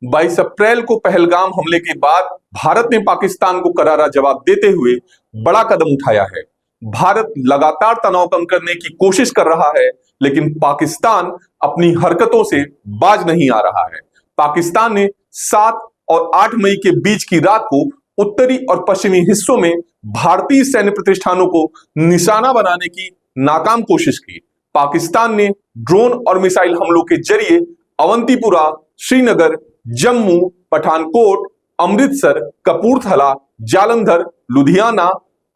22 अप्रैल को पहलगाम हमले के बाद भारत ने पाकिस्तान को करारा जवाब देते हुए बड़ा कदम उठाया है। भारत लगातार तनाव कम करने की कोशिश कर रहा है, लेकिन पाकिस्तान अपनी हरकतों से बाज नहीं आ रहा है। पाकिस्तान ने 7 और 8 मई के बीच की रात को उत्तरी और पश्चिमी हिस्सों में भारतीय सैन्य प्रतिष्ठानों को निशाना बनाने की नाकाम कोशिश की। पाकिस्तान ने ड्रोन और मिसाइल हमलों के जरिए अवंतीपुरा, श्रीनगर, जम्मू, पठानकोट, अमृतसर, कपूरथला, जालंधर, लुधियाना,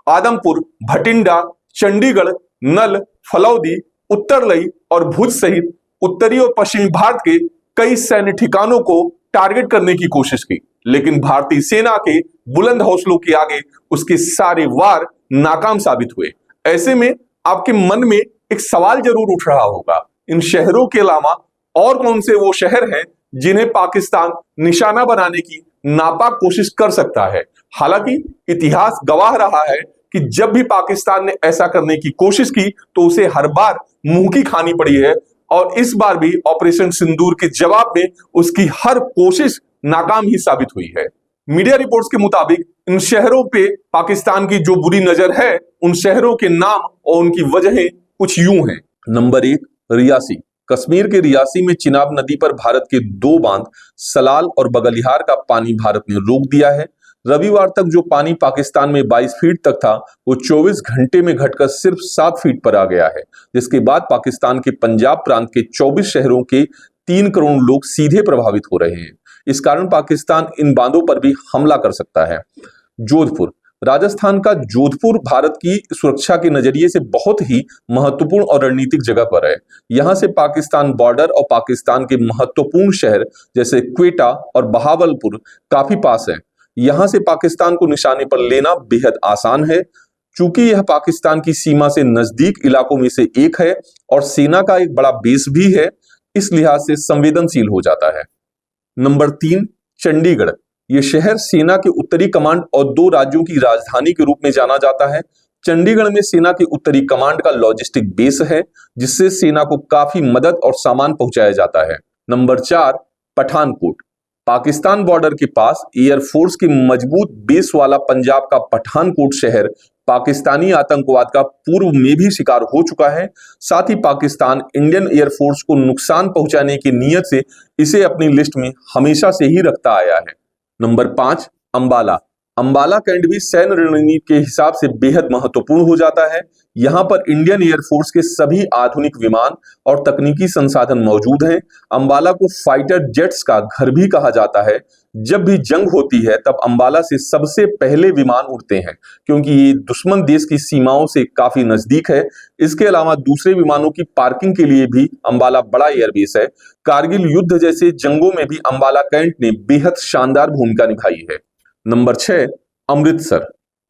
आदमपुर, भटिंडा, चंडीगढ़, नल, फलौदी, उत्तरलई और भुज सहित उत्तरी और पश्चिमी भारत के कई सैन्य ठिकानों को टारगेट करने की कोशिश की, लेकिन भारतीय सेना के बुलंद हौसलों के आगे उसके सारे वार नाकाम साबित हुए। ऐसे में आपके मन में एक सवाल जरूर उठ रहा होगा, इन शहरों के अलावा और कौन से वो शहर हैं जिन्हें पाकिस्तान निशाना बनाने की नापाक कोशिश कर सकता है। हालांकि इतिहास गवाह रहा है कि जब भी पाकिस्तान ने ऐसा करने की कोशिश की तो उसे हर बार मुंह की खानी पड़ी है, और इस बार भी ऑपरेशन सिंदूर के जवाब में उसकी हर कोशिश नाकाम ही साबित हुई है। मीडिया रिपोर्ट्स के मुताबिक इन शहरों पे पाकिस्तान की जो बुरी नजर है, उन शहरों के नाम और उनकी वजहें कुछ यूं हैं। नंबर 1, रियासी। कश्मीर के रियासी में चिनाब नदी पर भारत के 2 बांध सलाल और बगलिहार का पानी भारत ने रोक दिया है। रविवार तक जो पानी पाकिस्तान में 22 फीट तक था, वो 24 घंटे में घटकर सिर्फ 7 फीट पर आ गया है, जिसके बाद पाकिस्तान के पंजाब प्रांत के 24 शहरों के 3 करोड़ लोग सीधे प्रभावित हो रहे हैं। इस कारण पाकिस्तान इन बांधों पर भी हमला कर सकता है। जोधपुर। राजस्थान का जोधपुर भारत की सुरक्षा के नजरिए से बहुत ही महत्वपूर्ण और रणनीतिक जगह पर है। यहां से पाकिस्तान बॉर्डर और पाकिस्तान के महत्वपूर्ण शहर जैसे क्वेटा और बहावलपुर काफी पास है। यहां से पाकिस्तान को निशाने पर लेना बेहद आसान है, चूंकि यह पाकिस्तान की सीमा से नजदीक इलाकों में से एक है और सेना का एक बड़ा बेस भी है, इस लिहाज से संवेदनशील हो जाता है। नंबर 3, चंडीगढ़। यह शहर सेना के उत्तरी कमांड और 2 राज्यों की राजधानी के रूप में जाना जाता है। चंडीगढ़ में सेना के उत्तरी कमांड का लॉजिस्टिक बेस है, जिससे सेना को काफी मदद और सामान पहुंचाया जाता है। नंबर 4, पठानकोट। पाकिस्तान बॉर्डर के पास एयरफोर्स के मजबूत बेस वाला पंजाब का पठानकोट शहर पाकिस्तानी आतंकवाद का पूर्व में भी शिकार हो चुका है। साथ ही पाकिस्तान इंडियन एयरफोर्स को नुकसान पहुंचाने की नीयत से इसे अपनी लिस्ट में हमेशा से ही रखता आया है। नंबर 5, अंबाला। अंबाला कैंट भी सैन्य रणनीति के हिसाब से बेहद महत्वपूर्ण हो जाता है। यहां पर इंडियन एयरफोर्स के सभी आधुनिक विमान और तकनीकी संसाधन मौजूद हैं। अंबाला को फाइटर जेट्स का घर भी कहा जाता है। जब भी जंग होती है तब अंबाला से सबसे पहले विमान उड़ते हैं, क्योंकि ये दुश्मन देश की सीमाओं से काफी नजदीक है। इसके अलावा दूसरे विमानों की पार्किंग के लिए भी अंबाला बड़ा एयरबेस है। कारगिल युद्ध जैसे जंगों में भी अंबाला कैंट ने बेहद शानदार भूमिका निभाई है। नंबर 6, अमृतसर।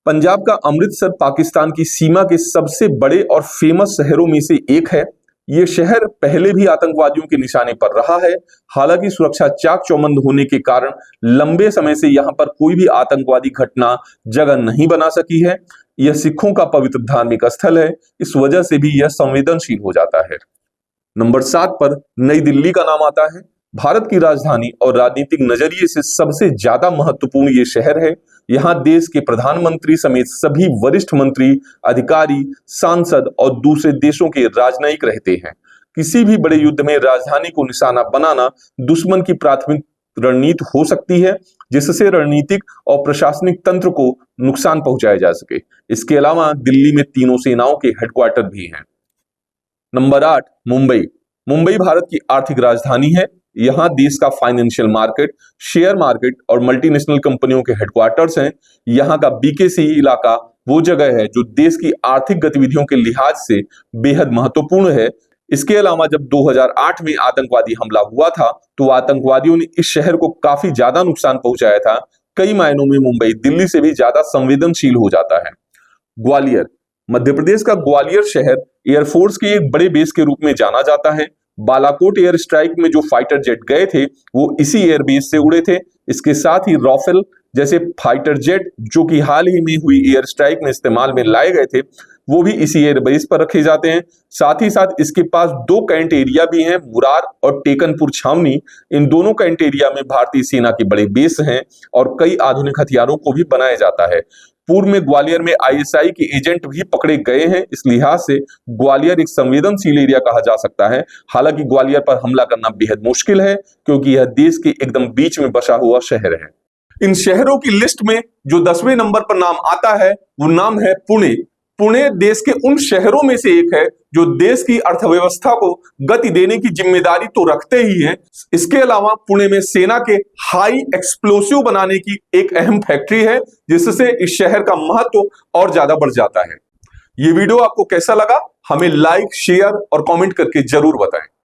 पंजाब का अमृतसर पाकिस्तान की सीमा के सबसे बड़े और फेमस शहरों में से एक है। यह शहर पहले भी आतंकवादियों के निशाने पर रहा है। हालांकि सुरक्षा चाक चौबंद होने के कारण लंबे समय से यहां पर कोई भी आतंकवादी घटना जगह नहीं बना सकी है। यह सिखों का पवित्र धार्मिक स्थल है, इस वजह से भी यह संवेदनशील हो जाता है। नंबर 7 पर नई दिल्ली का नाम आता है। भारत की राजधानी और राजनीतिक नजरिए से सबसे ज्यादा महत्वपूर्ण ये शहर है। यहाँ देश के प्रधानमंत्री समेत सभी वरिष्ठ मंत्री, अधिकारी, सांसद और दूसरे देशों के राजनयिक रहते हैं। किसी भी बड़े युद्ध में राजधानी को निशाना बनाना दुश्मन की प्राथमिक रणनीति हो सकती है, जिससे रणनीतिक और प्रशासनिक तंत्र को नुकसान पहुंचाया जा सके। इसके अलावा दिल्ली में तीनों सेनाओं के हेडक्वार्टर भी हैं। नंबर 8, मुंबई। मुंबई भारत की आर्थिक राजधानी है। यहां देश का फाइनेंशियल मार्केट, शेयर मार्केट और मल्टीनेशनल कंपनियों के हेडक्वार्टर्स हैं। यहां का बीकेसी इलाका वो जगह है जो देश की आर्थिक गतिविधियों के लिहाज से बेहद महत्वपूर्ण है। इसके अलावा जब 2008 में आतंकवादी हमला हुआ था तो आतंकवादियों ने इस शहर को काफी ज्यादा नुकसान पहुंचाया था। कई मायनों में मुंबई दिल्ली से भी ज्यादा संवेदनशील हो जाता है। ग्वालियर। मध्य प्रदेश का ग्वालियर शहर एयरफोर्स के एक बड़े बेस के रूप में जाना जाता है। बालाकोट एयर स्ट्राइक में जो फाइटर जेट गए थे वो इसी एयरबेस से उड़े थे। इसके साथ ही राफेल जैसे फाइटर जेट जो कि हाल ही में हुई एयर स्ट्राइक में इस्तेमाल में लाए गए थे, वो भी इसी एयरबेस पर रखे जाते हैं। साथ ही साथ इसके पास 2 कैंट एरिया भी हैं, मुरार और टेकनपुर छावनी। इन दोनों कैंट एरिया में भारतीय सेना के बड़े बेस हैं और कई आधुनिक हथियारों को भी बनाया जाता है। पूर्व में ग्वालियर में आईएसआई के एजेंट भी पकड़े गए हैं। इस लिहाज से ग्वालियर एक संवेदनशील एरिया कहा जा सकता है। हालांकि ग्वालियर पर हमला करना बेहद मुश्किल है क्योंकि यह देश के एकदम बीच में बसा हुआ शहर है। इन शहरों की लिस्ट में जो 10वें नंबर पर नाम आता है वो नाम है पुणे। पुणे देश के उन शहरों में से एक है जो देश की अर्थव्यवस्था को गति देने की जिम्मेदारी तो रखते ही है, इसके अलावा पुणे में सेना के हाई एक्सप्लोसिव बनाने की एक अहम फैक्ट्री है, जिससे इस शहर का महत्व और ज्यादा बढ़ जाता है। ये वीडियो आपको कैसा लगा हमें लाइक, शेयर और कमेंट करके जरूर बताएं।